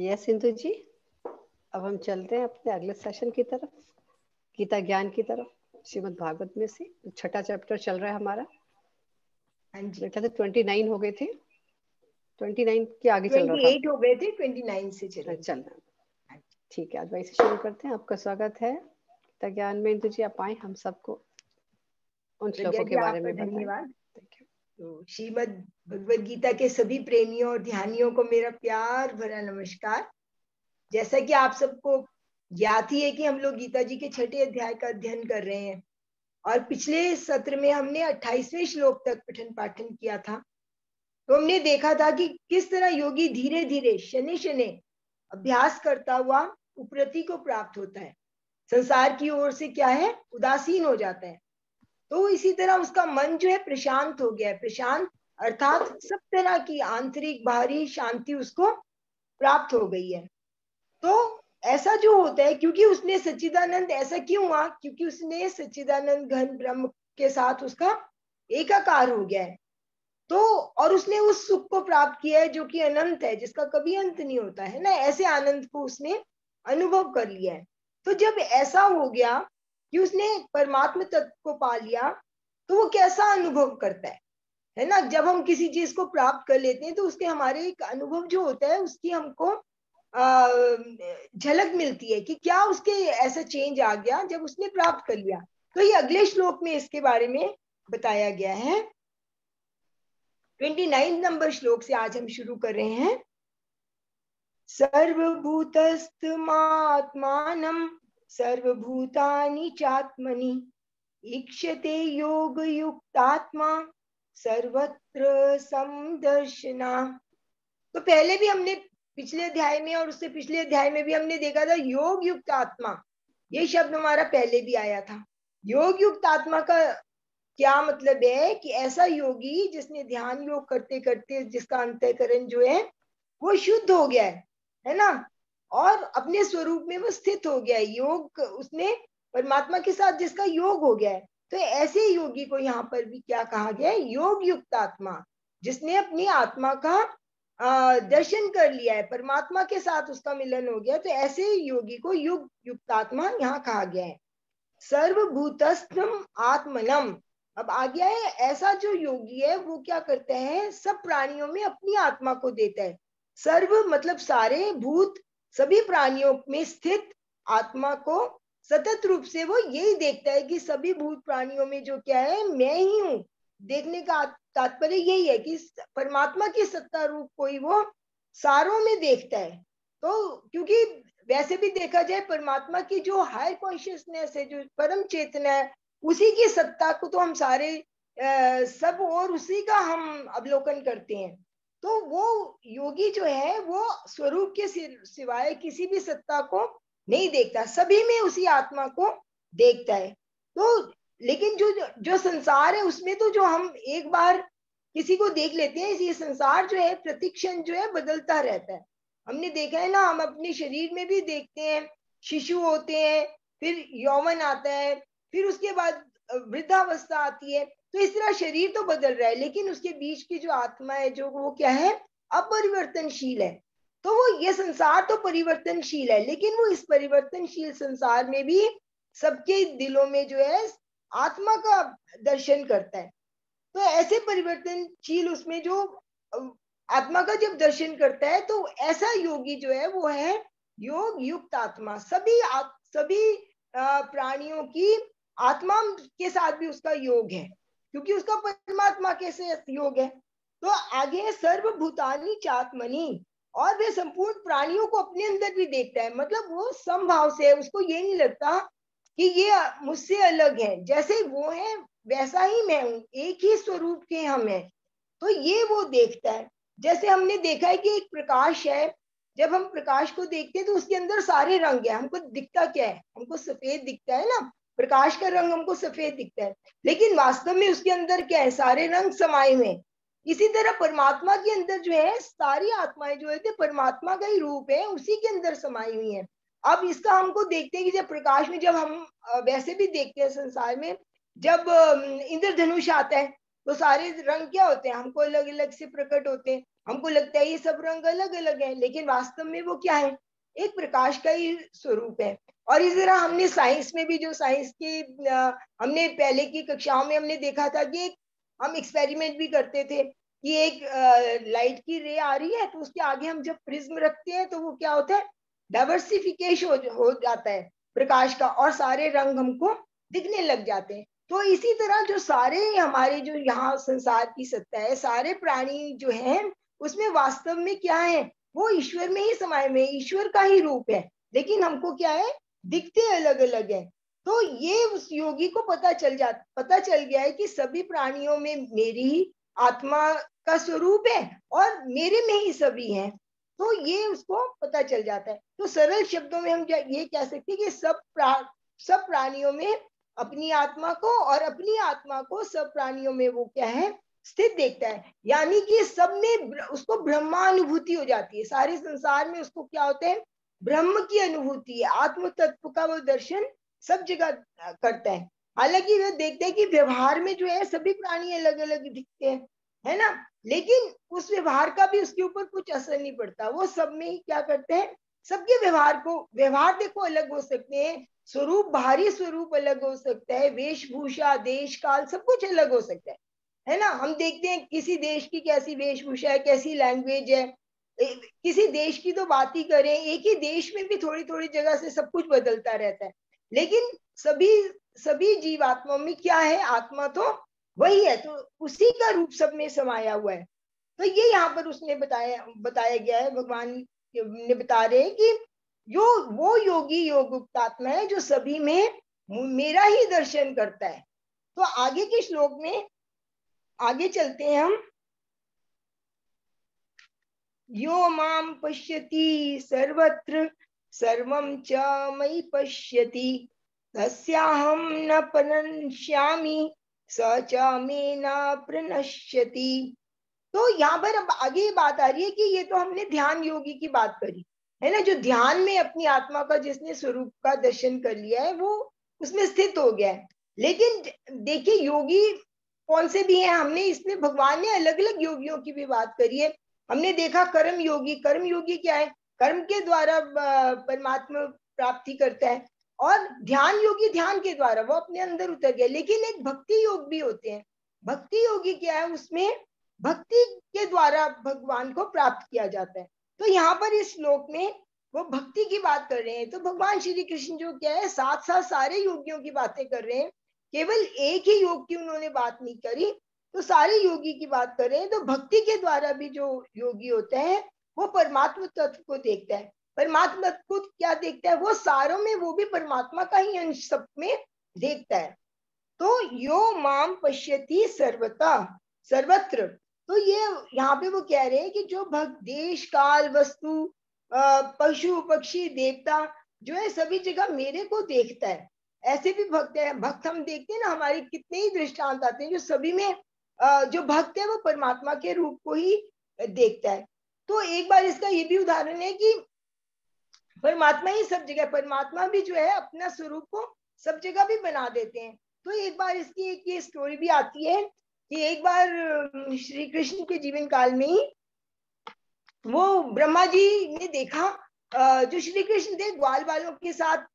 Yes Sindhu जी, अब हम चलते हैं अपने अगले सेशन की तरफ, गीता ज्ञान की तरफ, श्रीमद् भागवत में से छठा चैप्टर चल रहा है हमारा। हाँ जी, मेरे ख्याल से 29 हो गए थे, 29 के आगे चल रहा 28 था। हो गए थे, 29 से चलेंगे। चल रहा है, हाँ जी। ठीक है। आज वही से शुरू करते हैं। आपका स्वागत है गीता ज्ञान में। इंदु जी आप आए, हम सबको उन प्रज्ञा श्लोकों के जी, बारे आपका में बताएं। धन्यवाद। तो श्रीमद् भगवद गीता के सभी प्रेमियों और ध्यानियों को मेरा प्यार भरा नमस्कार। जैसा कि आप सबको ज्ञात ही है कि हम लोग गीता जी के छठे अध्याय का अध्ययन कर रहे हैं और पिछले सत्र में हमने 28वें श्लोक तक पठन पाठन किया था। तो हमने देखा था कि किस तरह योगी धीरे धीरे शनि शनि अभ्यास करता हुआ उपरति को प्राप्त होता है, संसार की ओर से क्या है उदासीन हो जाता है। तो इसी तरह उसका मन जो है प्रशांत हो गया है। प्रशांत अर्थात सब तरह की आंतरिक बाहरी शांति उसको प्राप्त हो गई है। तो ऐसा जो होता है, क्योंकि उसने सच्चिदानंद, ऐसा क्यों हुआ? क्योंकि उसने सच्चिदानंद घन ब्रह्म के साथ उसका एकाकार हो गया है। तो और उसने उस सुख को प्राप्त किया है जो कि अनंत है, जिसका कभी अंत नहीं होता है ना। ऐसे आनंद को उसने अनुभव कर लिया है। तो जब ऐसा हो गया कि उसने परमात्म तत्व को पा लिया, तो वो कैसा अनुभव करता है ना। जब हम किसी चीज को प्राप्त कर लेते हैं तो उसके हमारे एक अनुभव जो होता है उसकी हमको झलक मिलती है कि क्या उसके ऐसा चेंज आ गया जब उसने प्राप्त कर लिया। तो ये अगले श्लोक में इसके बारे में बताया गया है। 29 नंबर श्लोक से आज हम शुरू कर रहे हैं। सर्वभूतस्थमात्मानं सर्वभूतानि चात्मनि ईक्षते योग युक्तात्मा सर्वत्र समदर्शना। तो पहले भी हमने पिछले अध्याय में और उससे पिछले अध्याय में भी हमने देखा था योग युक्त आत्मा, ये शब्द हमारा पहले भी आया था। योग युक्त आत्मा का क्या मतलब है कि ऐसा योगी जिसने ध्यान योग करते करते जिसका अंतःकरण जो है वो शुद्ध हो गया है ना, और अपने स्वरूप में वो स्थित हो गया है। योग उसने परमात्मा के साथ जिसका योग हो गया है, तो ऐसे योगी को यहाँ पर भी क्या कहा गया है? योग युक्त आत्मा, जिसने अपनी आत्मा का दर्शन कर लिया है, परमात्मा के साथ उसका मिलन हो गया। तो ऐसे योगी को युग युक्त आत्मा यहाँ कहा गया है। सर्वभूतस्थम आत्मनम, अब आ गया है ऐसा जो योगी है वो क्या करता है, सब प्राणियों में अपनी आत्मा को देता है। सर्व मतलब सारे, भूत सभी प्राणियों में स्थित आत्मा को सतत रूप से वो यही देखता है कि सभी भूत प्राणियों में जो क्या है मैं ही हूं। देखने का तात्पर्य यही है कि परमात्मा की सत्ता रूप कोई वो सारों में देखता है। तो क्योंकि वैसे भी देखा जाए परमात्मा की जो हायर कॉन्शियसनेस है, जो परम चेतना है, उसी की सत्ता को तो हम सारे सब और उसी का हम अवलोकन करते हैं। तो वो योगी जो है वो स्वरूप के सिवाय किसी भी सत्ता को नहीं देखता, सभी में उसी आत्मा को देखता है। तो लेकिन जो जो संसार है उसमें तो जो हम एक बार किसी को देख लेते हैं, ये संसार जो है प्रतिक्षण जो है बदलता रहता है। हमने देखा है ना, हम अपने शरीर में भी देखते हैं, शिशु होते हैं, फिर यौवन आता है, फिर उसके बाद वृद्धावस्था आती है। तो इस तरह शरीर तो बदल रहा है, लेकिन उसके बीच की जो आत्मा है जो वो क्या है, अपरिवर्तनशील है। तो वो ये संसार तो परिवर्तनशील है, लेकिन वो इस परिवर्तनशील संसार में भी सबके दिलों में जो है आत्मा का दर्शन करता है। तो ऐसे परिवर्तनशील उसमें जो आत्मा का जब दर्शन करता है, तो ऐसा योगी जो है वो है योग युक्त आत्मा। सभी प्राणियों की आत्मा के साथ भी उसका योग है, क्योंकि उसका परमात्मा के साथ योग है। तो आगे सर्वभूतानि चात्मनि, और वे संपूर्ण प्राणियों को अपने अंदर भी देखता है। मतलब वो समभाव से है, उसको ये नहीं लगता कि ये मुझसे अलग है, जैसे वो है वैसा ही मैं हूं, एक ही स्वरूप के हम हैं। तो ये वो देखता है। जैसे हमने देखा है कि एक प्रकाश है, जब हम प्रकाश को देखते हैं तो उसके अंदर सारे रंग है, हमको दिखता क्या है, हमको सफेद दिखता है ना, प्रकाश का रंग हमको सफेद दिखता है, लेकिन वास्तव में उसके अंदर क्या है, सारे रंग समाये हुए। इसी तरह परमात्मा के अंदर जो है सारी आत्माएं जो है परमात्मा का ही रूप है, उसी के अंदर समाई हुई है। अब इसका हमको देखते हैं कि जब प्रकाश में, जब हम वैसे भी देखते हैं संसार में, जब इंद्रधनुष आता है तो सारे रंग क्या होते हैं, हमको अलग अलग से प्रकट होते हैं। हमको लगता है ये सब रंग अलग अलग है, लेकिन वास्तव में वो क्या है, एक प्रकाश का ही स्वरूप है। और इस तरह हमने साइंस में भी, जो साइंस के हमने पहले की कक्षाओं में हमने देखा था कि हम एक्सपेरिमेंट भी करते थे कि एक लाइट की रे आ रही है, तो उसके आगे हम जब प्रिज्म रखते हैं तो वो क्या होता है, डाइवर्सिफिकेशन हो जाता है प्रकाश का, और सारे रंग हमको दिखने लग जाते हैं। तो इसी तरह जो सारे हमारे जो यहाँ संसार की सत्ता है, सारे प्राणी जो हैं उसमें वास्तव में क्या है, वो ईश्वर में ही समाये हुए, ईश्वर का ही रूप है, लेकिन हमको क्या है, दिखते अलग अलग है। तो ये उस योगी को पता चल गया है कि सभी प्राणियों में मेरी ही आत्मा का स्वरूप है और मेरे में ही सभी हैं। तो ये उसको पता चल जाता है। तो सरल शब्दों में हम ये कह सकते हैं कि सब प्राणियों में अपनी आत्मा को, और अपनी आत्मा को सब प्राणियों में वो क्या है, स्थित देखता है। यानी कि सब में उसको ब्रह्मानुभूति हो जाती है, सारे संसार में उसको क्या होता है, ब्रह्म की अनुभूति है, आत्म तत्व का वो दर्शन सब जगह करता है। हालांकि वे देखते हैं कि व्यवहार में जो है सभी प्राणी अलग अलग दिखते हैं, है ना, लेकिन उस व्यवहार का भी उसके ऊपर कुछ असर नहीं पड़ता। वो सब में ही क्या करते हैं, सबके व्यवहार देखो अलग हो सकते हैं, स्वरूप, बाहरी स्वरूप अलग हो सकता है, वेशभूषा, देश काल, सब कुछ अलग हो सकता है ना। हम देखते हैं किसी देश की कैसी वेशभूषा है, कैसी लैंग्वेज है, किसी देश की तो बात ही करें, एक ही देश में भी थोड़ी थोड़ी जगह से सब कुछ बदलता रहता है, लेकिन सभी सभी जीवात्माओं में क्या है, आत्मा तो वही है, तो उसी का रूप सब में समाया हुआ है। तो ये यहाँ पर उसने बताया गया है, भगवान ने बता रहे हैं कि जो वो योगी योगयुक्त आत्मा है जो सभी में मेरा ही दर्शन करता है। तो आगे के श्लोक में आगे चलते हैं हम। यो माम पश्यति सर्वत्र सर्वं च मयि पश्यति तस्याहं न प्रणश्यामि स च मे न प्रणश्यति। तो यहाँ पर अब आगे बात आ रही है कि ये तो हमने ध्यान योगी की बात करी है ना, जो ध्यान में अपनी आत्मा का जिसने स्वरूप का दर्शन कर लिया है वो उसमें स्थित हो गया है। लेकिन देखिए योगी कौन से भी हैं, हमने इसमें भगवान ने अलग अलग योगियों की भी बात करी है। हमने देखा कर्म योगी क्या है, कर्म के द्वारा परमात्मा प्राप्ति करता है, और ध्यान योगी ध्यान के द्वारा वो अपने अंदर उतर गया। लेकिन एक भक्ति योग भी होते हैं, भक्ति योगी क्या है, उसमें भक्ति के द्वारा भगवान को प्राप्त किया जाता है। तो यहाँ पर इस श्लोक में वो भक्ति की बात कर रहे हैं, तो भगवान श्री कृष्ण जो क्या है साथ साथ सारे योगियों की बातें कर रहे हैं, केवल एक ही योग की उन्होंने बात नहीं करी, तो सारे योगी की बात कर रहे हैं। तो भक्ति के द्वारा भी जो योगी होता है वो परमात्मा तत्व को देखता है। परमात्मा को क्या देखता है, वो सारों में वो भी परमात्मा का ही अंश सब में देखता है। तो यो माम पश्यति सर्वता सर्वत्र, तो ये यहाँ पे वो कह रहे हैं कि जो भक्त देश काल वस्तु पशु पक्षी देवता जो है सभी जगह मेरे को देखता है। ऐसे भी भक्त है, भक्त हम देखते हैं ना, हमारे कितने ही दृष्टांत आते हैं जो सभी में जो भक्त है वो परमात्मा के रूप को ही देखता है। तो एक बार इसका ये भी उदाहरण है कि परमात्मा ही सब जगह, परमात्मा भी जो है अपना स्वरूप को सब जगह भी बना देते हैं। तो एक बार इसकी एक ये स्टोरी भी आती है कि एक बार श्री कृष्ण के जीवन काल में ही वो ब्रह्मा जी ने देखा जो श्री कृष्ण थे ग्वाल वालों के साथ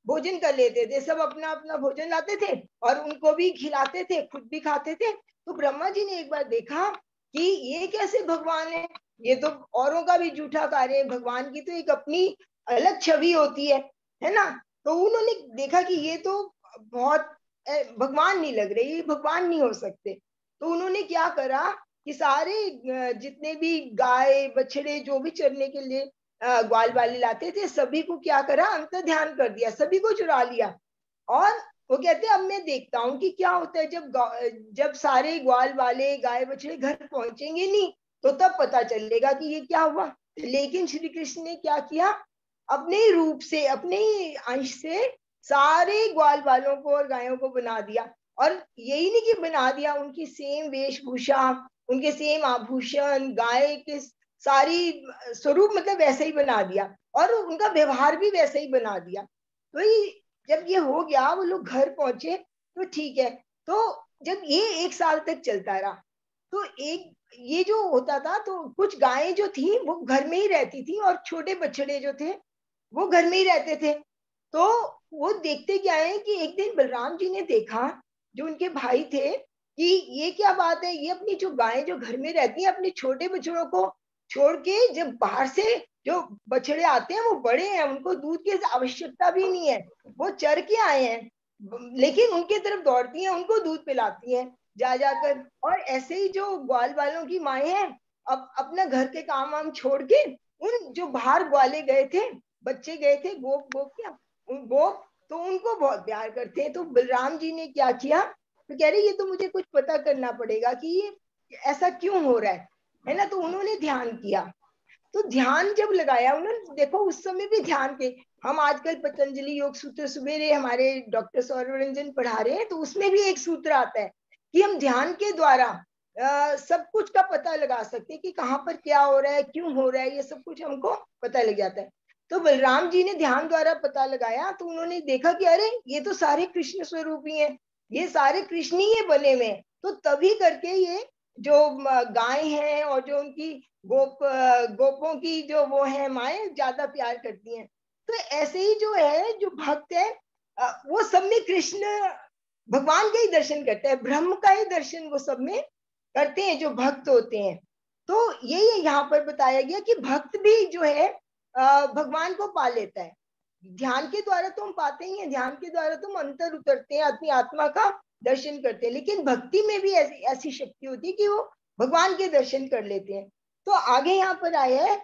भोजन कर लेते थे, सब अपना अपना भोजन लाते थे और उनको भी खिलाते थे, खुद भी खाते थे। तो ब्रह्मा जी ने एक बार देखा कि ये कैसे भगवान है, ये तो औरों का भी जूठा कार्य है, भगवान की तो एक अपनी अलग छवि होती है ना। तो उन्होंने देखा कि ये तो बहुत भगवान नहीं लग रहे, ये भगवान नहीं हो सकते। तो उन्होंने क्या करा कि सारे जितने भी गाय बछड़े जो भी चरने के लिए ग्वाल वाले लाते थे सभी को क्या करा, अंतर ध्यान कर दिया, सभी को चुरा लिया। और वो कहते अब मैं देखता हूँ कि क्या होता है, जब सारे ग्वाल वाले गाय बछड़े घर पहुंचेंगे नहीं तो तब पता चलेगा कि ये क्या हुआ। लेकिन श्री कृष्ण ने क्या किया, अपने रूप से अपने अंश से सारे ग्वाल वालों को और गायों को बना दिया। और यही नहीं कि बना दिया, उनकी सेम वेशभूषा, उनके सेम आभूषण, गाय के सारी स्वरूप मतलब वैसे ही बना दिया और उनका व्यवहार भी वैसे ही बना दिया। तो जब ये हो गया, वो लोग घर पहुंचे तो ठीक है। तो जब ये 1 साल तक चलता रहा तो ये जो होता था, तो कुछ गायें जो थी वो घर में ही रहती थी और छोटे बछड़े जो थे वो घर में ही रहते थे। तो वो देखते क्या है कि एक दिन बलराम जी ने देखा, जो उनके भाई थे, कि ये क्या बात है, ये अपनी जो गायें जो घर में रहती हैं अपने छोटे बछड़ों को छोड़ के, जब बाहर से जो बछड़े आते हैं वो बड़े हैं, उनको दूध की आवश्यकता भी नहीं है, वो चर के आए हैं, लेकिन उनके तरफ दौड़ती हैं, उनको दूध पिलाती हैं जा जाकर। और ऐसे ही जो ग्वाल वालों की माएँ हैं, अब अपना घर के काम वाम छोड़ के उन जो बाहर ग्वाले गए थे, बच्चे गए थे, गोप गोप क्या उन गोप, तो उनको बहुत प्यार करते हैं। तो बलराम जी ने क्या किया, तो कह रहे ये तो मुझे कुछ पता करना पड़ेगा कि ये ऐसा क्यों हो रहा है ना। तो उन्होंने ध्यान किया, तो ध्यान जब लगाया उन्होंने, देखो उस समय भी ध्यान के, हम आजकल पतंजलि योग सूत्र सवेरे हमारे डॉक्टर सौरभ रंजन पढ़ा रहे हैं, तो उसमें भी एक सूत्र आता है कि हम ध्यान के द्वारा सब कुछ का पता लगा सकते हैं कि कहाँ पर क्या हो रहा है, क्यों हो रहा है, ये सब कुछ हमको पता लग जाता है। तो बलराम जी ने ध्यान द्वारा पता लगाया, तो उन्होंने देखा कि अरे ये तो सारे कृष्ण स्वरूप ही हैं, ये सारे कृष्ण ही ये बने हुए हैं। तो तभी करके ये जो गाय हैं और जो उनकी गोपों की जो वो है माएँ ज्यादा प्यार करती हैं। तो ऐसे ही जो है जो भक्त है, वो सब में कृष्ण भगवान का ही दर्शन करते हैं, ब्रह्म का ही दर्शन वो सब में करते हैं जो भक्त होते हैं। तो यही यहाँ पर बताया गया कि भक्त भी जो है भगवान को पा लेता है। ध्यान के द्वारा तो हम पाते ही हैं, ध्यान के द्वारा तो हम अंतर उतरते हैं, अपनी आत्मा का दर्शन करते हैं, लेकिन भक्ति में भी ऐसी ऐसी शक्ति होती है कि वो भगवान के दर्शन कर लेते हैं। तो आगे यहाँ पर आया है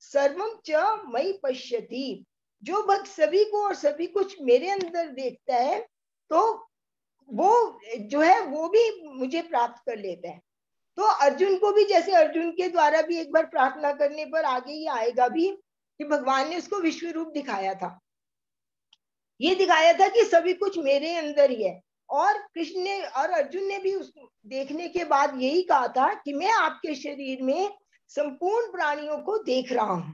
सर्वम च मई पश्यति, जो भक्त सभी को और सभी कुछ मेरे अंदर देखता है, तो वो जो है वो भी मुझे प्राप्त कर लेता है। तो अर्जुन को भी, जैसे अर्जुन के द्वारा भी एक बार प्रार्थना करने पर आगे ये आएगा भी कि भगवान ने उसको विश्व रूप दिखाया था, ये दिखाया था कि सभी कुछ मेरे अंदर ही है। और कृष्ण ने और अर्जुन ने भी उस देखने के बाद यही कहा था कि मैं आपके शरीर में संपूर्ण प्राणियों को देख रहा हूं,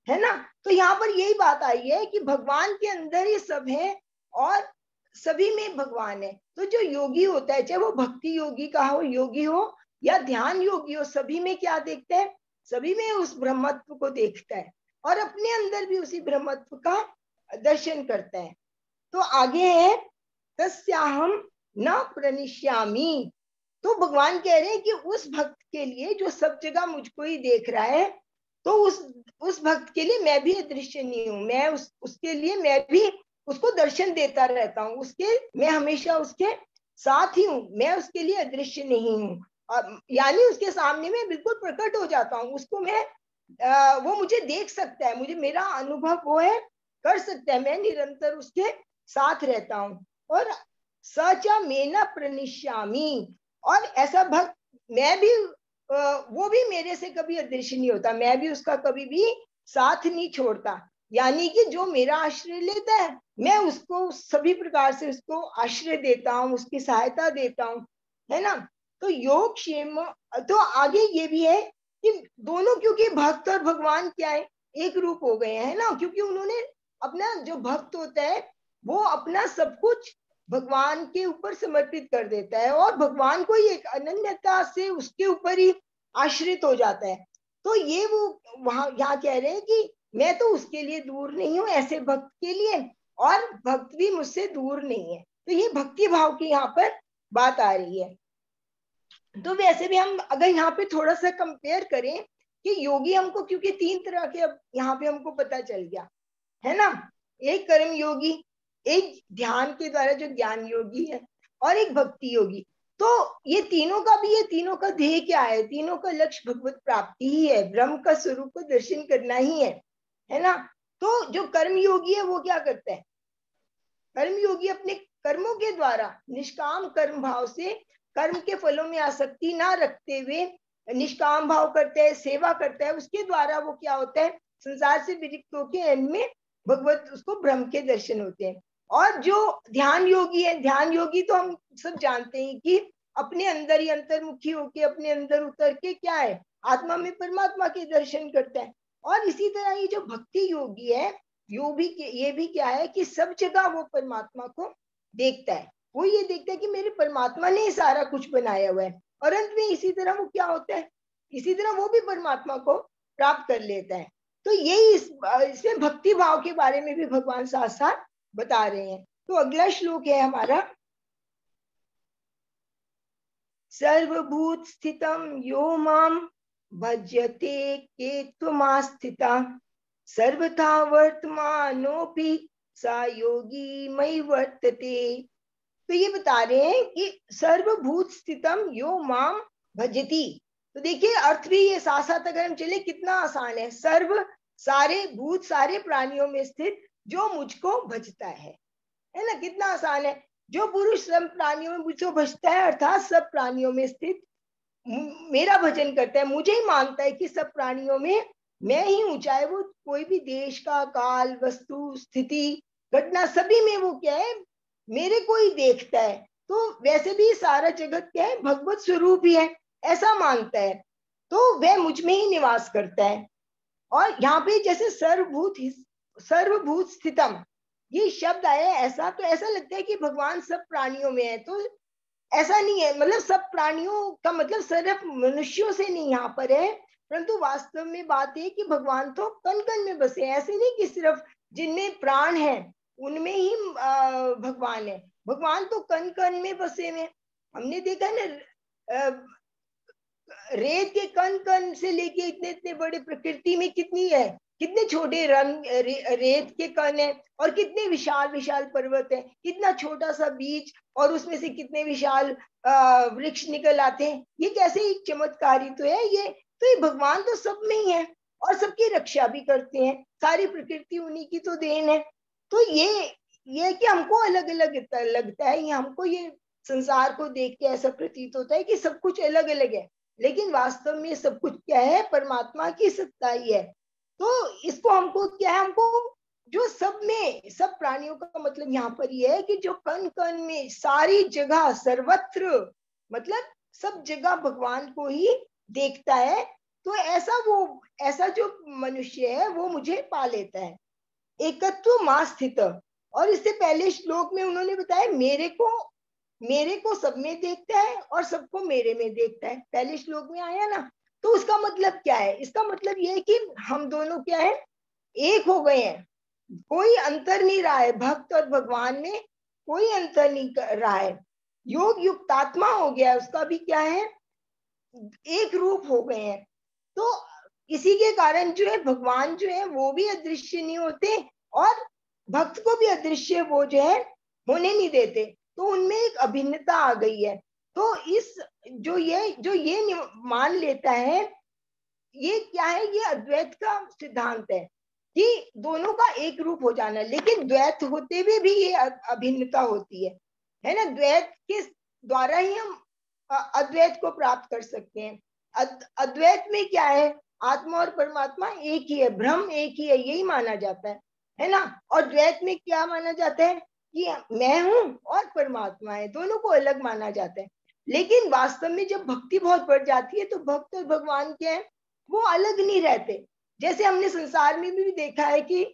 है ना। तो यहाँ पर यही बात आई है कि भगवान के अंदर ही सब है और सभी में भगवान है। तो जो योगी होता है, चाहे वो भक्ति योगी का हो, योगी हो या ध्यान योगी हो, सभी में क्या देखता है, सभी में उस ब्रह्मत्व को देखता है और अपने अंदर भी उसी ब्रह्मत्व का दर्शन करता है। तो आगे है तस्याहम न प्रणिष्यामि। तो भगवान कह रहे हैं कि उस भक्त के लिए जो सब जगह मुझको ही देख रहा है, तो उस भक्त के लिए मैं भी अदृश्य नहीं हूं, मैं उसके लिए मैं भी उसको दर्शन देता रहता हूँ, उसके मैं हमेशा उसके साथ ही हूँ, मैं उसके लिए अदृश्य नहीं हूँ। और यानी उसके सामने में बिल्कुल प्रकट हो जाता हूँ, उसको मैं वो मुझे देख सकता है, मुझे मेरा अनुभव वो है कर सकता है, मैं निरंतर उसके साथ रहता हूँ। और सचा मेना प्रणिष्यामी, और ऐसा भक्त मैं भी वो भी मेरे से कभी अदृश्य नहीं होता, मैं भी उसका कभी भी साथ नहीं छोड़ता। यानी कि जो मेरा आश्रय लेता है मैं उसको सभी प्रकार से उसको आश्रय देता हूँ, उसकी सहायता देता हूँ, है ना। तो योग क्षेम, तो आगे ये भी है कि दोनों, क्योंकि भक्त और भगवान क्या है, एक रूप हो गए हैं ना, क्योंकि उन्होंने अपना, जो भक्त होता है वो अपना सब कुछ भगवान के ऊपर समर्पित कर देता है और भगवान को ही एक अनन्यता से उसके ऊपर ही आश्रित हो जाता है। तो ये वो वहां यहाँ कह रहे हैं कि मैं तो उसके लिए दूर नहीं हूँ, ऐसे भक्त के लिए, और भक्त भी मुझसे दूर नहीं है। तो ये भक्ति भाव की यहाँ पर बात आ रही है। तो वैसे भी हम अगर यहाँ पे थोड़ा सा कंपेयर करें कि योगी हमको, क्योंकि तीन तरह के अब यहाँ पे हमको पता चल गया, है ना। एक कर्म योगी, एक ध्यान के द्वारा जो ज्ञान योगी है, और एक भक्ति योगी। तो ये तीनों का भी, ये तीनों का ध्येय क्या है, तीनों का लक्ष्य भगवत प्राप्ति ही है, ब्रह्म का स्वरूप को दर्शन करना ही है ना। तो जो कर्म योगी है वो क्या करता है, कर्म योगी अपने कर्मों के द्वारा निष्काम कर्म भाव से कर्म के फलों में आसक्ति ना रखते हुए निष्काम भाव करता है, सेवा करता है, उसके द्वारा वो क्या होता है, संसार से विरक्त होकर एंड में भगवत उसको ब्रह्म के दर्शन होते हैं। और जो ध्यान योगी है, ध्यान योगी तो हम सब जानते हैं कि अपने अंदर ही अंतर्मुखी होके अपने अंदर उतर के क्या है, आत्मा में परमात्मा के दर्शन करता है। और इसी तरह ये जो भक्ति योगी है, ये भी क्या है कि सब जगह वो परमात्मा को देखता है, वो ये देखता है कि मेरे परमात्मा ने सारा कुछ बनाया हुआ है। और अंत में इसी तरह वो क्या होता है, इसी तरह वो भी परमात्मा को प्राप्त कर लेता है। तो यही इसमें भक्ति भाव के बारे में भी भगवान साथ साथ बता रहे हैं। तो अगला श्लोक है हमारा, सर्वभूत स्थितम यो माम भज्यते केत्वमास्थिता सर्वथा वर्तमानोपि सा योगी मयि वर्तते। तो ये बता रहे हैं कि सर्वभूत स्थितम यो माम भजती। तो देखिए अर्थ भी ये साथ साथ अगर हम चले कितना आसान है। सर्व सारे भूत सारे प्राणियों में स्थित जो मुझको भजता है ना, कितना आसान है। जो पुरुष सब प्राणियों में मुझको भजता है अर्थात सब प्राणियों में स्थित मेरा भजन करता है, मुझे ही मानता है कि सब प्राणियों में मैं ही हूं, चाहे वो कोई भी देश का काल वस्तु स्थिति घटना सभी में वो क्या है, मेरे को ही देखता है। तो वैसे भी सारा जगत क्या है, भगवत स्वरूप ही है, ऐसा मानता है। तो वह मुझ में ही निवास करता है। और यहाँ पे जैसे सर्वभूत स्थितम ये शब्द आया ऐसा, तो ऐसा लगता है कि भगवान सब प्राणियों में है। तो ऐसा नहीं है, मतलब सब प्राणियों का मतलब सिर्फ मनुष्यों से नहीं यहाँ पर है, परंतु वास्तव में बात है कि भगवान तो कण कण में बसे हैं। ऐसे नहीं कि सिर्फ जिनमें प्राण है उनमें ही भगवान है, भगवान तो कण कण में बसे हुए। हमने देखा ना रेत के कण कण से लेके इतने इतने बड़े प्रकृति में कितनी है, कितने छोटे रंग रेत के कण है और कितने विशाल विशाल पर्वत है, कितना छोटा सा बीज और उसमें से कितने विशाल वृक्ष निकल आते हैं। ये कैसे एक चमत्कारी तो है ये। तो ये भगवान तो सब में ही है और सबकी रक्षा भी करते हैं, सारी प्रकृति उन्हीं की तो देन है। तो ये कि हमको अलग अलग लगता है, ये हमको ये संसार को देख के ऐसा प्रतीत होता है कि सब कुछ अलग अलग है, लेकिन वास्तव में सब कुछ क्या है, परमात्मा की सत्ता ही है। तो इसको हमको क्या है, हमको जो सब में सब प्राणियों का मतलब यहाँ पर ये है कि जो कण कण में सारी जगह सर्वत्र मतलब सब जगह भगवान को ही देखता है। तो ऐसा जो मनुष्य है वो मुझे पा लेता है। एकत्व मां स्थित। और इससे पहले श्लोक में उन्होंने बताया मेरे को सब में देखता है और सबको मेरे में देखता है, पहले श्लोक में आया ना। तो उसका मतलब क्या है, इसका मतलब यह है कि हम दोनों क्या है, एक हो गए हैं, कोई अंतर नहीं रहा है, भक्त और भगवान में कोई अंतर नहीं कर रहा है, योग युक्तात्मा हो गया, उसका भी क्या है, एक रूप हो गए हैं। तो इसी के कारण जो है भगवान जो है वो भी अदृश्य नहीं होते और भक्त को भी अदृश्य वो जो है होने नहीं देते। तो उनमें एक अभिन्नता आ गई है। तो इस जो ये मान लेता है, ये क्या है, ये अद्वैत का सिद्धांत है कि दोनों का एक रूप हो जाना। लेकिन द्वैत होते हुए भी ये अभिन्नता होती है ना। द्वैत के द्वारा ही हम अद्वैत को प्राप्त कर सकते हैं। अद्वैत में क्या है, आत्मा और परमात्मा एक ही है, ब्रह्म एक ही है, यही माना जाता है ना। और द्वैत में क्या माना जाता है कि मैं हूं और परमात्मा है, दोनों को अलग माना जाता है। लेकिन वास्तव में जब भक्ति बहुत बढ़ जाती है तो भक्त और भगवान क्या है, वो अलग नहीं रहते। जैसे हमने संसार में भी देखा है कि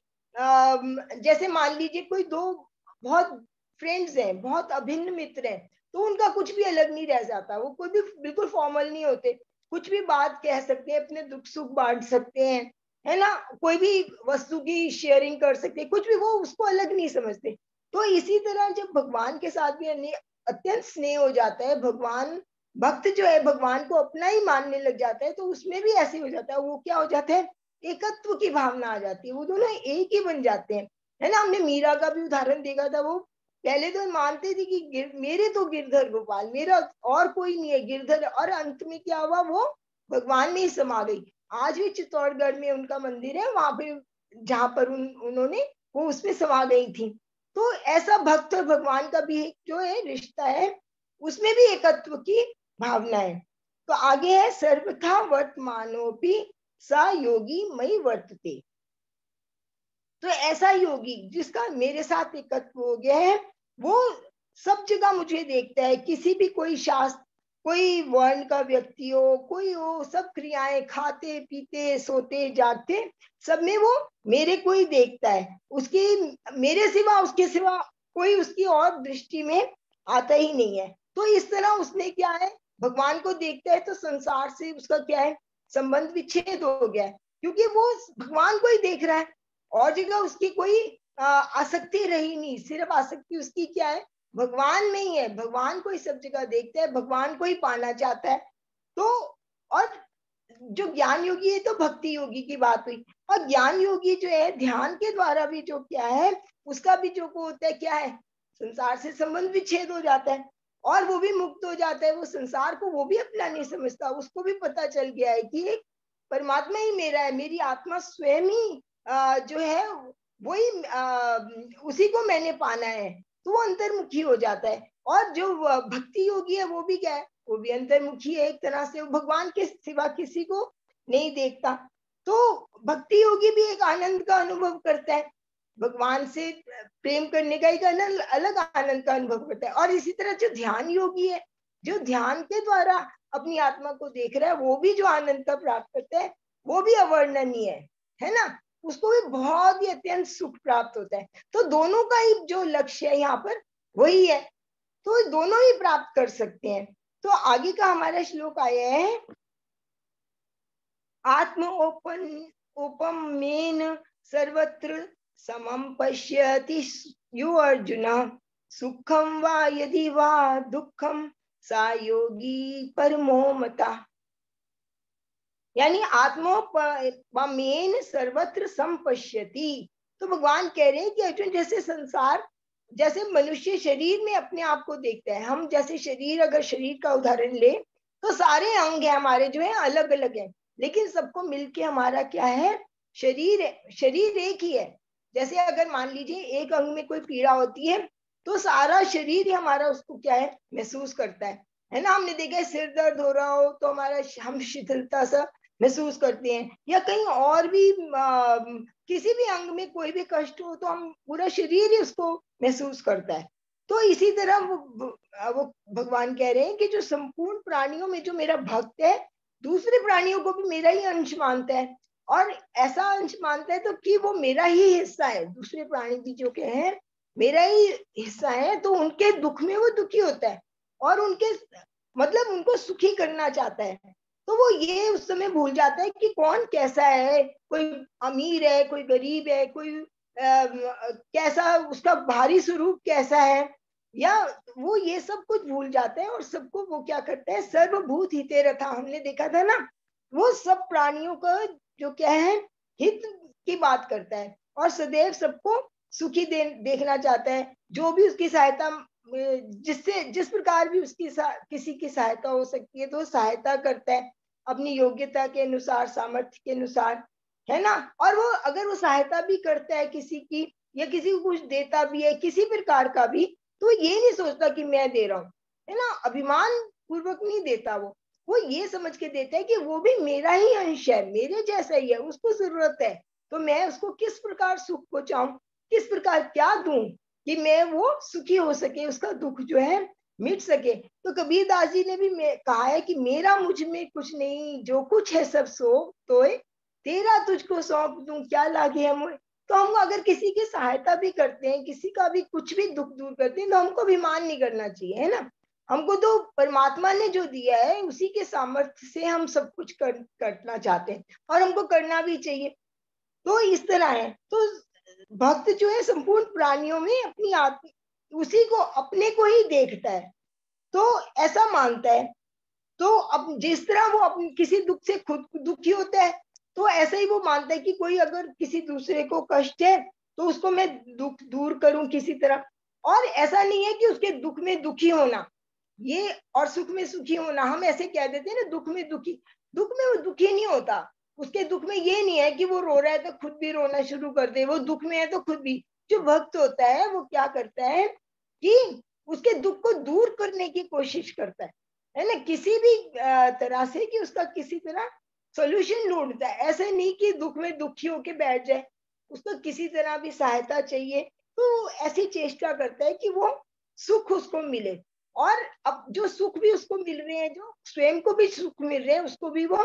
जैसे मान लीजिए कोई दो बहुत फ्रेंड्स हैं, बहुत अभिन्न मित्र हैं, तो उनका कुछ भी अलग नहीं रह जाता, वो कोई भी बिल्कुल फॉर्मल नहीं होते, कुछ भी बात कह सकते हैं, अपने दुख सुख बांट सकते हैं, है ना, कोई भी वस्तु की शेयरिंग कर सकते हैं, कुछ भी, वो उसको अलग नहीं समझते। तो इसी तरह जब भगवान के साथ भी अत्यंत स्नेह हो जाता है, भगवान भक्त जो है भगवान को अपना ही मानने लग जाता है, तो उसमें भी ऐसे हो जाता है, वो क्या हो जाता है, एकत्व की भावना आ जाती है, वो दोनों एक ही बन जाते हैं, है ना। हमने मीरा का भी उदाहरण देखा था, वो पहले तो मानते थे कि मेरे तो गिरधर गोपाल, मेरा और कोई नहीं है गिरधर, और अंत में क्या हुआ, वो भगवान में ही समा गई। आज भी चित्तौड़गढ़ में उनका मंदिर है, वहां पे जहां पर उन्होंने वो उसमें समा गई थी। तो ऐसा भक्त और भगवान का भी जो है रिश्ता है, उसमें भी एकत्व की भावना है। तो आगे है, सर्वथा वर्तमानोपि सा योगी मई वर्तते। तो ऐसा योगी जिसका मेरे साथ एकत्व हो गया है, वो सब जगह मुझे देखता है, किसी भी कोई शास्त्र, कोई वर्ण का व्यक्ति हो, कोई हो, सब क्रियाएं, खाते पीते सोते जागते, सब में वो मेरे को ही देखता है, उसकी मेरे सिवा उसके सिवा कोई उसकी और दृष्टि में आता ही नहीं है। तो इस तरह उसने क्या है, भगवान को देखता है, तो संसार से उसका क्या है, संबंध विच्छेद हो गया है, क्योंकि वो भगवान को ही देख रहा है और जगह उसकी कोई आसक्ति रही नहीं। सिर्फ आसक्ति उसकी क्या है, भगवान में ही है। भगवान को ही सब जगह देखता है, भगवान को ही पाना चाहता है। तो और जो ज्ञान योगी है, तो भक्ति योगी की बात हुई, और ज्ञान योगी जो है ध्यान के द्वारा भी जो क्या है, उसका भी जो को होता है क्या है, संसार से संबंध विच्छेद हो जाता है और वो भी मुक्त हो जाता है। वो संसार को वो भी अपना नहीं समझता, उसको भी पता चल गया है कि एक परमात्मा ही मेरा है, मेरी आत्मा स्वयं ही जो है वही उसी को मैंने पाना है। तो वो अंतर्मुखी हो जाता है। और जो भक्ति योगी है वो भी क्या है, वो भी अंतर्मुखी है एक तरह से, वो भगवान के सिवा किसी को नहीं देखता। तो भक्ति योगी भी एक आनंद का अनुभव करता है, भगवान से प्रेम करने का एक अलग आनंद का अनुभव करता है। और इसी तरह जो ध्यान योगी है, जो ध्यान के द्वारा अपनी आत्मा को देख रहा है, वो भी जो आनंद का प्राप्त करता है, वो भी अवर्णनीय है ना, उसको भी बहुत ही अत्यंत सुख प्राप्त होता है। तो दोनों का ही जो लक्ष्य है यहाँ पर वही है, तो दोनों ही प्राप्त कर सकते हैं। तो आगे का हमारा श्लोक आया है, आत्म उपमेन सर्वत्र समम पश्यति यो अर्जुन, सुखम वा यदि वा दुखम सा योगी परमो मता। यानी आत्मोपमेन सर्वत्र संपश्यति। तो भगवान कह रहे हैं कि अर्जुन, जैसे संसार, जैसे मनुष्य शरीर में अपने आप को देखता है, हम जैसे शरीर, अगर शरीर का उदाहरण ले तो सारे अंग है हमारे जो है अलग अलग है, लेकिन सबको मिलके हमारा क्या है, शरीर है, शरीर एक ही है। जैसे अगर मान लीजिए एक अंग में कोई पीड़ा होती है तो सारा शरीर ही हमारा उसको क्या है, महसूस करता है ना। हमने देखा है सिर दर्द हो रहा हो तो हमारा हम शिथिलता सा महसूस करते हैं, या कहीं और भी किसी भी अंग में कोई भी कष्ट हो तो हम पूरा शरीर ही उसको महसूस करता है। तो इसी तरह वो भगवान कह रहे हैं कि जो संपूर्ण प्राणियों में जो मेरा भक्त है, दूसरे प्राणियों को भी मेरा ही अंश मानता है, और ऐसा अंश मानता है तो कि वो मेरा ही हिस्सा है, दूसरे प्राणी भी जो के हैं मेरा ही हिस्सा है, तो उनके दुख में वो दुखी होता है और उनके मतलब उनको सुखी करना चाहता है। तो वो ये उस समय भूल जाता है कि कौन कैसा है, कोई अमीर है, कोई गरीब है, कोई कैसा, उसका भारी स्वरूप कैसा है, या वो ये सब कुछ भूल जाता है और सबको वो क्या करता है, सर्वभूत हिते रथा, हमने देखा था ना, वो सब प्राणियों का जो क्या है, हित की बात करता है और सदैव सबको सुखी देखना चाहता है। जो भी उसकी सहायता, जिससे जिस प्रकार भी उसकी किसी की सहायता हो सकती है तो सहायता करता है अपनी योग्यता के अनुसार, सामर्थ्य के अनुसार, है ना। और वो अगर वो सहायता भी करता है किसी की, या किसी को कुछ देता भी है किसी प्रकार का भी, तो ये नहीं सोचता कि मैं दे रहा हूँ, है ना, अभिमान पूर्वक नहीं देता। वो ये समझ के देता है कि वो भी मेरा ही अंश है, मेरे जैसा ही है, उसको जरूरत है, तो मैं उसको किस प्रकार सुख पहुंचाऊं, किस प्रकार क्या दूं कि मैं वो सुखी हो सके, उसका दुख जो है मिट सके। तो कबीरदास जी ने भी कहा है कि मेरा मुझ में कुछ नहीं, जो कुछ है सब सो तोय, तेरा तुझको सौंप दूं क्या लागे हम। तो हम अगर किसी की सहायता भी करते हैं, किसी का भी कुछ भी दुख दूर करते हैं, तो हमको अभिमान नहीं करना चाहिए, है ना। हमको तो परमात्मा ने जो दिया है उसी के सामर्थ्य से हम सब कुछ करना चाहते हैं और हमको करना भी चाहिए। तो इस तरह है। तो भक्त जो है संपूर्ण प्राणियों में अपनी आत्मा, उसी को, अपने को ही देखता है, तो ऐसा मानता है। तो अब जिस तरह वो अपने किसी दुख से खुद दुखी होता है, तो ऐसा ही वो मानता है कि कोई अगर किसी दूसरे को कष्ट है तो उसको मैं दुख दूर करूं किसी तरह। और ऐसा नहीं है कि उसके दुख में दुखी होना ये और सुख में सुखी होना, हम ऐसे कह देते हैं ना, दुख में दुखी, दुख में वो दुखी नहीं होता। उसके दुख में ये नहीं है कि वो रो रहा है तो खुद भी रोना शुरू कर दे, वो दुख में है तो खुद भी। जो भक्त होता है वो क्या करता है कि उसके दुख को दूर करने की कोशिश करता है ना, किसी भी तरह से, कि उसका किसी तरह सोल्यूशन ढूंढता है। ऐसे नहीं कि दुख में दुखी होके बैठ जाए, उसको किसी तरह भी सहायता चाहिए, तो ऐसी चेष्टा करता है कि वो सुख उसको मिले। और अब जो सुख भी उसको मिल रहे हैं, जो स्वयं को भी सुख मिल रहे हैं, उसको भी वो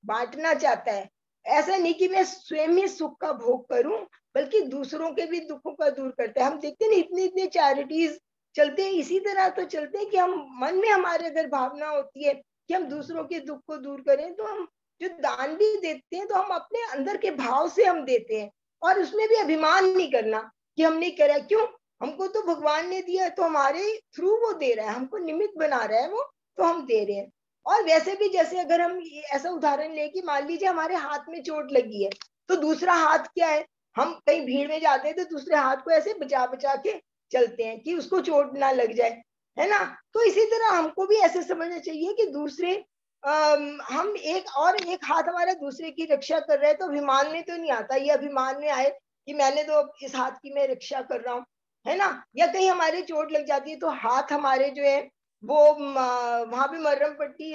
बांटना चाहता है। ऐसा नहीं कि मैं स्वयं ही सुख का भोग करूं, बल्कि दूसरों के भी दुखों का दूर करते हैं। हम देखते हैं इतने इतने चैरिटीज चलते हैं, इसी तरह तो चलते हैं कि हम मन में हमारे अगर भावना होती है कि हम दूसरों के दुख को दूर करें, तो हम जो दान भी देते हैं तो हम अपने अंदर के भाव से हम देते हैं, और उसमें भी अभिमान नहीं करना कि हमने करा। क्यों? हमको तो भगवान ने दिया, तो हमारे थ्रू वो दे रहा है, हमको निमित्त बना रहा है वो, तो हम दे रहे हैं। और वैसे भी जैसे अगर हम ऐसा उदाहरण ले कि मान लीजिए हमारे हाथ में चोट लगी है, तो दूसरा हाथ क्या है, हम कहीं भीड़ में जाते हैं तो दूसरे हाथ को ऐसे बचा बचा के चलते हैं कि उसको चोट ना लग जाए, है ना। तो इसी तरह हमको भी ऐसे समझना चाहिए कि दूसरे हम एक हाथ हमारा दूसरे की रक्षा कर रहे हैं, तो अभिमान में तो नहीं आता, ये अभिमान में आए कि मैंने तो इस हाथ की मैं रक्षा कर रहा हूँ, है ना। या कहीं हमारे चोट लग जाती है तो हाथ हमारे जो है वो वहां पे मरहम पट्टी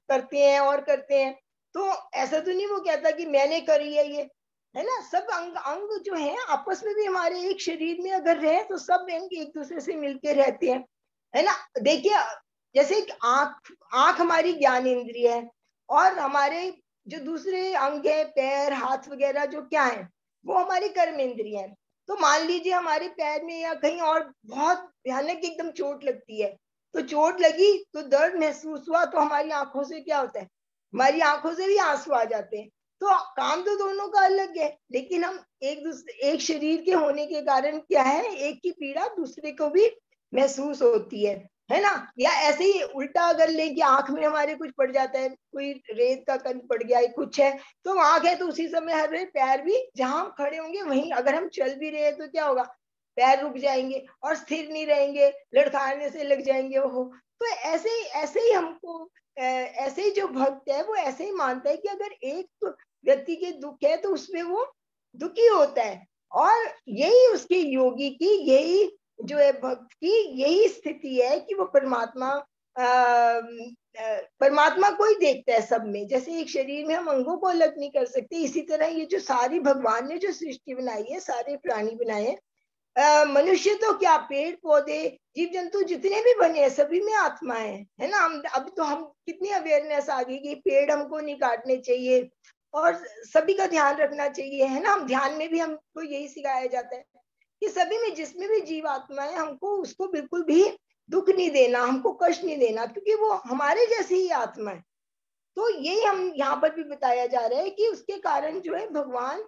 करते हैं और करते हैं, तो ऐसा तो नहीं वो कहता कि मैंने करी है ये, है ना। सब अंग अंग जो है आपस में भी हमारे एक शरीर में अगर रहे तो सब अंग एक दूसरे से मिलके रहते हैं, है ना। देखिए जैसे आंख, आंख हमारी ज्ञान इंद्रिय है, और हमारे जो दूसरे अंग है पैर हाथ वगैरह जो क्या है वो हमारी कर्म इंद्रिय है। तो मान लीजिए हमारे पैर में या कहीं और बहुत भयानक एकदम चोट लगती है, तो चोट लगी तो दर्द महसूस हुआ, तो हमारी आंखों से क्या होता है, हमारी आंखों से भी आंसू आ जाते हैं। तो काम तो दोनों का अलग है, लेकिन हम एक शरीर के होने के कारण क्या है, एक की पीड़ा दूसरे को भी महसूस होती है ना। या ऐसे ही उल्टा अगर ले कि आंख में हमारे कुछ पड़ जाता है, कोई रेत का कण पड़ गया है कुछ है, तो आंख है तो उसी समय हर पैर भी जहां हम खड़े होंगे वहीं, अगर हम चल भी रहे हैं तो क्या होगा, पैर रुक जाएंगे और स्थिर नहीं रहेंगे, लड़खड़ाने से लग जाएंगे वो। तो ऐसे ही हमको ऐसे ही जो भक्त है वो ऐसे ही मानता है कि अगर एक व्यक्ति के दुख है तो उसमें वो दुखी होता है, और यही उसके योगी की, यही जो है भक्त की यही स्थिति है कि वो परमात्मा को ही देखता है सब में। जैसे एक शरीर में हम अंगों को अलग नहीं कर सकते, इसी तरह ये जो सारी भगवान ने जो सृष्टि बनाई है, सारे प्राणी बनाए हैं, मनुष्य तो क्या, पेड़ पौधे जीव जंतु जितने भी बने हैं सभी में आत्मा है ना। हम अब तो हम कितनी अवेयरनेस आ गई कि पेड़ हमको नहीं काटने चाहिए और सभी का ध्यान रखना चाहिए, है ना। हम ध्यान में भी हमको यही सिखाया जाता है कि सभी में जिसमें भी जीव आत्मा है हमको उसको बिल्कुल भी दुख नहीं देना, हमको कष्ट नहीं देना, क्योंकि वो हमारे जैसी ही आत्मा है। तो यही हम यहाँ पर भी बताया जा रहा है कि उसके कारण जो है भगवान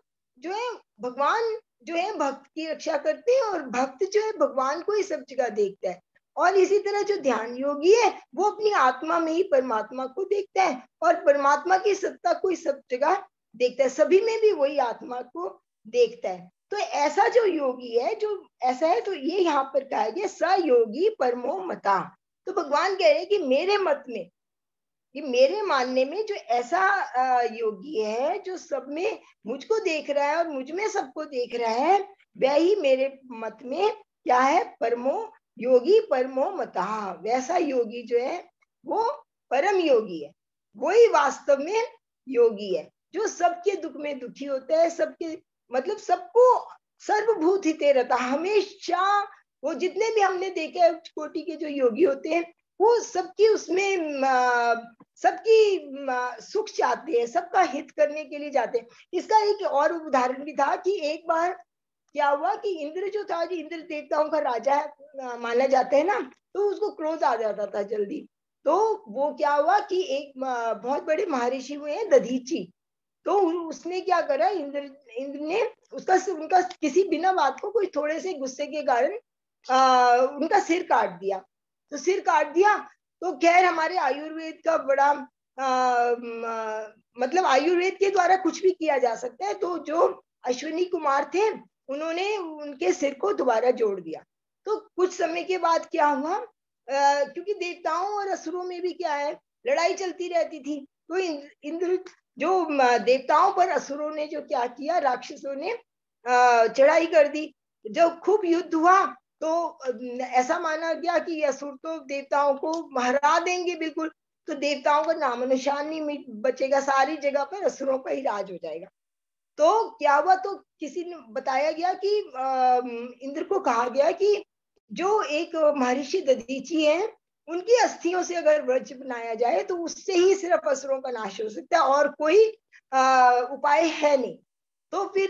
जो है भक्त की रक्षा करते हैं, और भक्त जो है भगवान को ही सब जगह देखता है। और इसी तरह जो ध्यान योगी है वो अपनी आत्मा में ही परमात्मा को देखता है, और परमात्मा की सत्ता को ही सब जगह देखता है, सभी में भी वही आत्मा को देखता है। तो ऐसा जो योगी है जो ऐसा है, तो ये यहाँ पर कहा गया स योगी परमो मता। तो भगवान कह रहे हैं कि मेरे मत में, कि मेरे मानने में जो ऐसा योगी है जो सब में मुझको देख रहा है और मुझ में सबको देख रहा है, वह ही मेरे मत में क्या है, परमो योगी परमो मता। वैसा योगी जो है वो परम योगी है, वो ही वास्तव में योगी है जो सबके दुख में दुखी होता है, सबके मतलब सबको सर्वभूत हिते रहता हमेशा। वो जितने भी हमने देखे हैं कोटि के जो योगी होते हैं वो सबकी उसमें सबकी सुख चाहते हैं, सबका हित करने के लिए जाते हैं। इसका एक और उदाहरण भी था कि एक बार क्या हुआ कि इंद्र जो था, जो इंद्र देवताओं का राजा है माना जाता है ना, तो उसको क्रोध आ जाता था जल्दी। तो वो क्या हुआ कि एक बहुत बड़े महर्षि हुए हैं दधीची, तो उसने क्या करा, इंद्र ने उनका किसी बिना बात को कोई थोड़े से गुस्से के कारण उनका सिर काट दिया। तो सिर काट दिया तो खैर हमारे आयुर्वेद का बड़ा मतलब आयुर्वेद के द्वारा कुछ भी किया जा सकता है। तो जो अश्विनी कुमार थे उन्होंने उनके सिर को दोबारा जोड़ दिया। तो कुछ समय के बाद क्या हुआ, क्योंकि देवताओं और असुरों में भी क्या है, लड़ाई चलती रहती थी। तो इंद्र जो देवताओं पर असुरों ने जो क्या किया, राक्षसों ने चढ़ाई कर दी। जब खूब युद्ध हुआ तो ऐसा माना गया कि असुर तो देवताओं को हरा देंगे बिल्कुल, तो देवताओं का नाम निशान नहीं बचेगा, सारी जगह पर असुरों का ही राज हो जाएगा। तो क्या हुआ, तो किसी ने बताया गया कि इंद्र को कहा गया कि जो एक महर्षि दधीची है उनकी अस्थियों से अगर वज्र बनाया जाए तो उससे ही सिर्फ असुरों का नाश हो सकता है, और कोई उपाय है नहीं। तो फिर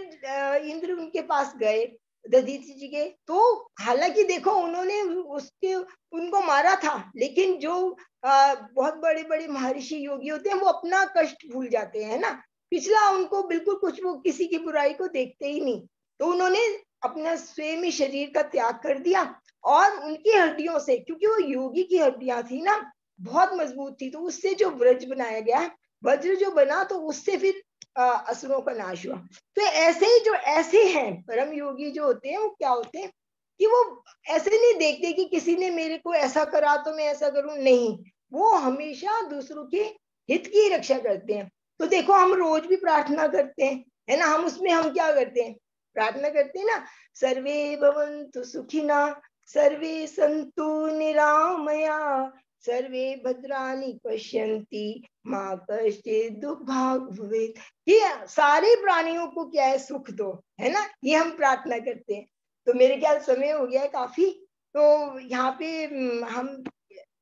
इंद्र उनके पास गए, दधीचि जी के। तो हालांकि देखो उन्होंने उसके उनको मारा था, लेकिन जो बहुत बड़े बड़े महर्षि योगी होते हैं वो अपना कष्ट भूल जाते हैं ना, पिछला उनको बिल्कुल कुछ, वो किसी की बुराई को देखते ही नहीं। तो उन्होंने अपना स्वयं ही शरीर का त्याग कर दिया, और उनकी हड्डियों से, क्योंकि वो योगी की हड्डियां थी ना, बहुत मजबूत थी, तो उससे जो व्रज बनाया गया, वज्र जो बना, तो उससे फिर असुरों का नाश हुआ। तो ऐसे ही जो ऐसे हैं परम योगी जो होते हैं, वो क्या होते हैं कि वो ऐसे नहीं देखते कि किसी ने मेरे को ऐसा करा तो मैं ऐसा करूं, नहीं, वो हमेशा दूसरों के हित की रक्षा करते हैं। तो देखो हम रोज भी प्रार्थना करते हैं, है ना, हम उसमें हम क्या करते हैं, प्रार्थना करते हैं ना, सर्वे भवन्तु सुखिना, सर्वे सन्तु निरामया, सर्वे भद्राणि पश्यन्ति माँ कश्चित् दुःखभाग् भवेत्। ये सारे प्राणियों को क्या है, सुख दो, है ना, ये हम प्रार्थना करते हैं। तो मेरे ख्याल समय हो गया है काफी, तो यहाँ पे हम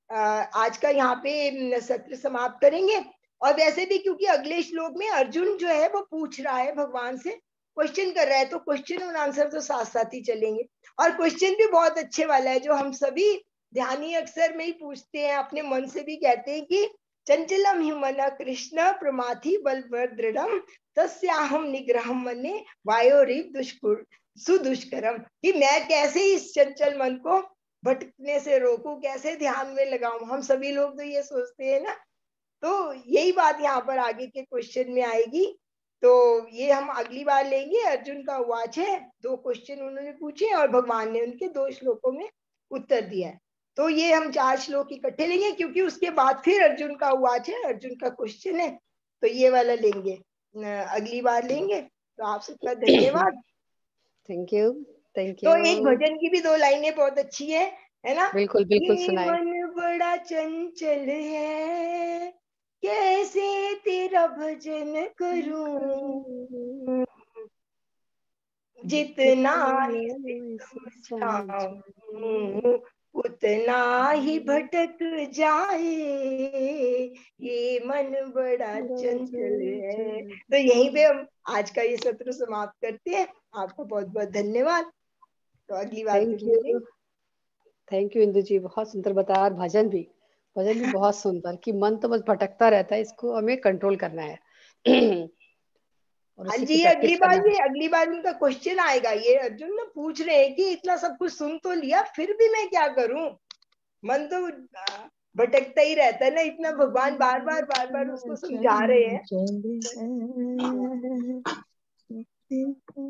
आज का यहाँ पे सत्र समाप्त करेंगे। और वैसे भी क्योंकि अगले श्लोक में अर्जुन जो है वो पूछ रहा है भगवान से, क्वेश्चन कर रहा है, तो क्वेश्चन और आंसर तो साथ साथ ही चलेंगे। और क्वेश्चन भी बहुत अच्छे वाला है, जो हम सभी ध्यानी अक्सर में ही पूछते हैं, अपने मन से भी कहते हैं कि चंचलम हि मन कृष्ण प्रमाथि बलवर दृढ़म तस्याहम निग्रहम मन्ये वायोरिव दुष्कुर सुदुष्करम, कि मैं कैसे इस चंचल मन को भटकने से रोकूं, कैसे ध्यान में लगाऊं। हम सभी लोग तो ये सोचते हैं ना, तो यही बात यहाँ पर आगे के क्वेश्चन में आएगी। तो ये हम अगली बार लेंगे। अर्जुन का वाच है, 2 क्वेश्चन उन्होंने पूछे और भगवान ने उनके 2 श्लोकों में उत्तर दिया है। तो ये हम 4 श्लोक इकट्ठे लेंगे, क्योंकि उसके बाद फिर अर्जुन का वाच है, अर्जुन का क्वेश्चन है, तो ये वाला लेंगे, अगली बार लेंगे। तो आप सबका धन्यवाद। Thank you. थैंक तो यू। एक भजन की भी 2 लाइनें बहुत अच्छी है ना। बिल्कुल बिल्कुल ये सुनाए। मन बड़ा चंचल है, कैसे तेरा भजन करूं, जितना इसे समझाऊं उतना ही भटक जाए, ये मन बड़ा चंचल है। तो यहीं पे हम आज का ये सत्र समाप्त करते हैं। आपका बहुत बहुत धन्यवाद। तो अगली बार फिर थैंक मिलेंगे। यू। थैंक यू इंदु जी, बहुत सुंदर बताया। और भजन भी बहुत सुंदर, कि मन तो बस भटकता रहता है, इसको हमें कंट्रोल करना है और हाँ उसी की जी, प्रैक्टिस करना है। अगली बार उनका क्वेश्चन आएगा, ये अर्जुन ना पूछ रहे हैं कि इतना सब कुछ सुन तो लिया, फिर भी मैं क्या करूं, मन तो भटकता ही रहता है ना, इतना भगवान बार बार उसको समझा रहे हैं।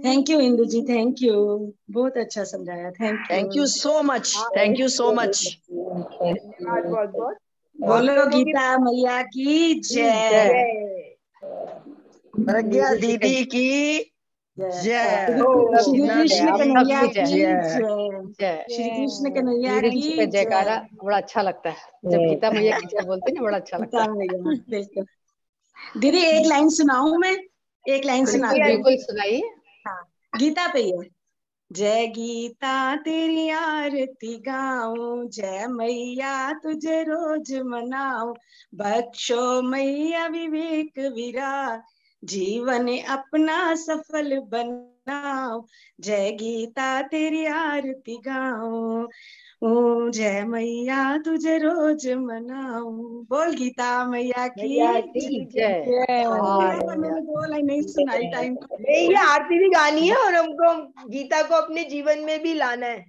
Thank you Indu ji, thank you, बहुत अच्छा समझाया, thank you. Thank you so much, हाँ, थैंक यू सो मच। धन्यवाद बहुत बहुत। आप बोलो लोगों की गीता मैया की जय। जय। जय। प्रज्ञा इंदु जी का दीदी की जय। श्री ओ, सबकी कृष्ण जय, आप कन्हैया सबकी जय। की जय। जय। जय। श्री कृष्ण कन्हैया नीरज जी का की जयकारा जय। बड़ा अच्छा लगता है, जब गीता मैया की जय बोलते हैं ना, बड़ा अच्छा लगता गीता है। मैया, बिल्कुल। दीदी एक लाइन सुनाऊं मैं, एक लाइन हाँ जी, सुनाती हाँ हूँ। बिल्कुल जी। सुनाइए। हाँ, गीता पे ही है। जय गीता तेरी आरती गाऊं, जय मैया तुझे रोज मनाऊं, बख्शो मैया विवेक विराग, जीवन अपना सफल बनाओ, जय गीता तेरी आरती गाऊं, जय मैया तुझे रोज मनाऊं। बोल गीता मैया की मैया की की जय। जय। हाँ, मैंने 2 लाइन नहीं सुनाई टाइम को नहीं, देख ये के। आरती भी गानी है, और हमको गीता को अपने जीवन में भी लाना है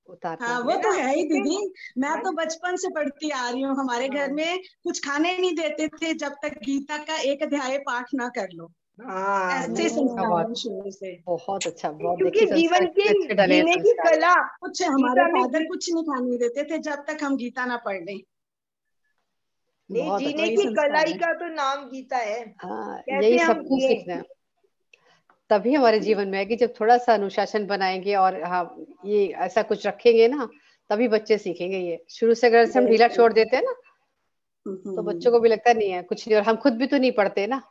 उतारना हाँ वो भी है है। तो ना, है ही ठीक है। दीदी, मैं हाँ तो बचपन से पढ़ती आ रही हूँ। हमारे घर हाँ में कुछ खाने नहीं देते थे जब तक गीता का एक अध्याय पाठ ना कर लो। हाँ, ऐसे क्या संस्कार बात हैं है। शुरू से। बहुत अच्छा, बहुत क्योंकि देखिए संस्कार जीवन के कितने अच्छे डले हैं जीने की संस्कार। कला कुछ हमारे गीता में फादर कुछ नहीं खाने देते थे जब तक हम गीता ना पढ़ लें। नहीं, बहुत जीने वही अच्छे। की कला संस्कार ही है। का तो नाम गीता है। हाँ, यही कैसे हम सबको जिए। सीखना है। तभी हमारे जीवन में है कि जब थोड़ा सा अनुशासन बनाएंगे और हाँ, ये ऐसा कुछ रखेंगे ना, तभी बच्चे सीखेंगे। ये शुरू से अगर से हम ढीला छोड़ देते हैं ना, तो बच्चों को भी लगता नहीं है कुछ नहीं, और हम खुद भी तो नहीं पढ़ते ना।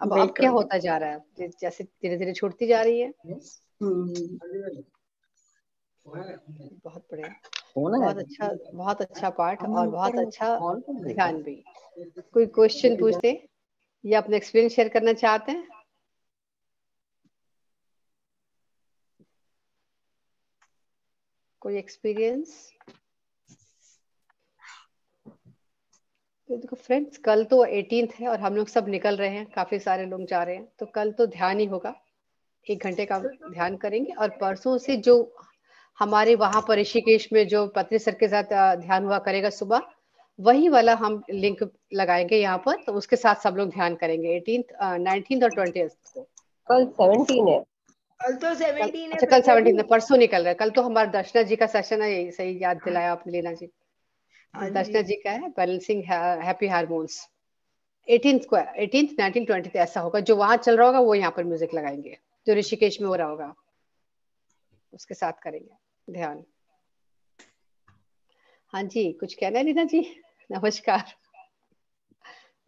अब क्या बिल्कुल। होता जा रहा है, जैसे धीरे धीरे छूटती जा रही है। बहुत बढ़िया। बहुत अच्छा पाठ और बहुत अच्छा ध्यान भी। कोई क्वेश्चन पूछते हैं या अपना एक्सपीरियंस शेयर करना चाहते हैं? कोई एक्सपीरियंस? तो देखो फ्रेंड्स, कल तो 18th है और हम लोग सब निकल रहे हैं, काफी सारे लोग जा रहे हैं, तो कल तो ध्यान ही होगा, 1 घंटे का ध्यान करेंगे। और परसों से जो हमारे वहां पर ऋषिकेश में जो पत्री सर के साथ ध्यान हुआ करेगा सुबह, वही वाला हम लिंक लगाएंगे यहाँ पर, तो उसके साथ सब लोग ध्यान करेंगे 18th 19th और 20th को। कल 17 है। कल तो 17 है अच्छा कल 17 है, परसों निकल रहा है। कल तो हमारा दर्शना जी का सेशन है, यही सही याद दिलाया आपने लीना जी। दर्शना जी का है बैलेंसिंग हैप्पी हार्मोन्स। 18th को 18th 19th 20th ऐसा होगा, जो वहां चल रहा होगा वो यहाँ पर म्यूजिक लगाएंगे, जो ऋषिकेश में हो रहा होगा उसके साथ करेंगे ध्यान। हाँ जी, कुछ कहना है लीना जी? नमस्कार।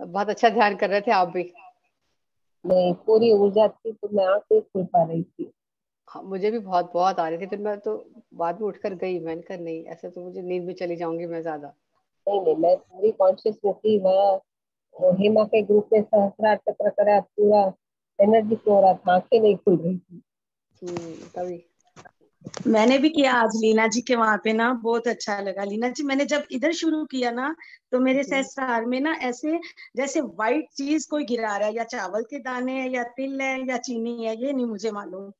बहुत अच्छा ध्यान कर रहे थे आप भी। नहीं, पूरी ऊर्जा थी तो मैं आंख नहीं खुल पा रही थी। हाँ, मुझे भी बहुत बहुत आ रही थी, फिर मैं तो बाद में उठकर गई, मैंने कहा नहीं ऐसे तो मुझे नींद में चली जाऊंगी मैं ज्यादा। नहीं नहीं, मैं पूरी कॉन्शियस में थी वहाँ। और हेमा के ग्रुप में सहस्त्रार चक्र करा, पूरा एनर्जी फ्लो हो रहा था, आंखें नहीं खुल रही थी। तभी मैंने भी किया आज लीना जी के वहां पे ना, बहुत अच्छा लगा लीना जी। मैंने जब इधर शुरू किया ना, तो मेरे सहस्त्रार में ना ऐसे जैसे व्हाइट चीज कोई गिरा रहा है, या चावल के दाने है या तिल है या चीनी है, ये नहीं मुझे मालूम।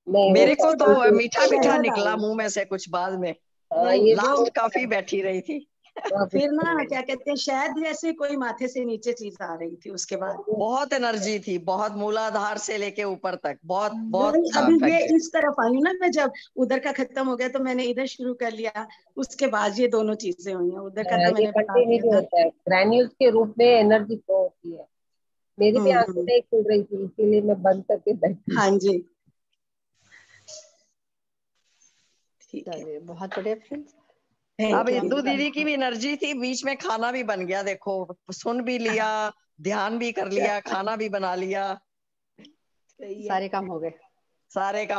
नहीं, मेरे को तो वो मीठा मीठा शहद निकला आया। मुंह में से कुछ बाद में। हाँ, नहीं ये लास्ट काफी बैठी रही थी। फिर ना क्या कहते हैं, शायद जैसे कोई माथे से नीचे चीज आ रही थी उसके बाद। बहुत एनर्जी थी, बहुत मूलाधार से लेके ऊपर तक, बहुत बहुत वही था अभी ये इफेक्ट। इस तरफ आई हूँ ना मैं, जब उधर का खत्म हो गया तो मैंने इधर शुरू कर लिया, उसके बाद ये दोनों चीजें हुई हैं। उधर का तो ये मैंने बता दिया कंटिन्यू था। होता है, ग्रैन्यूल्स के रूप में एनर्जी फ्लो होती है। मेरी भी आंखें हम्म। नहीं खुल रही थी, इसीलिए मैं बंद करके बैठी। हाँ जी, ठीक है। चलिए बहुत बढ़िया फ्रेंड्स। अब थैंक यू इंदु दीदी। दीदी की भी एनर्जी थी, बीच में खाना भी बन गया, देखो सुन भी लिया, ध्यान भी कर लिया, खाना भी बना लिया, सही है। सारे काम हो गए। सारे काम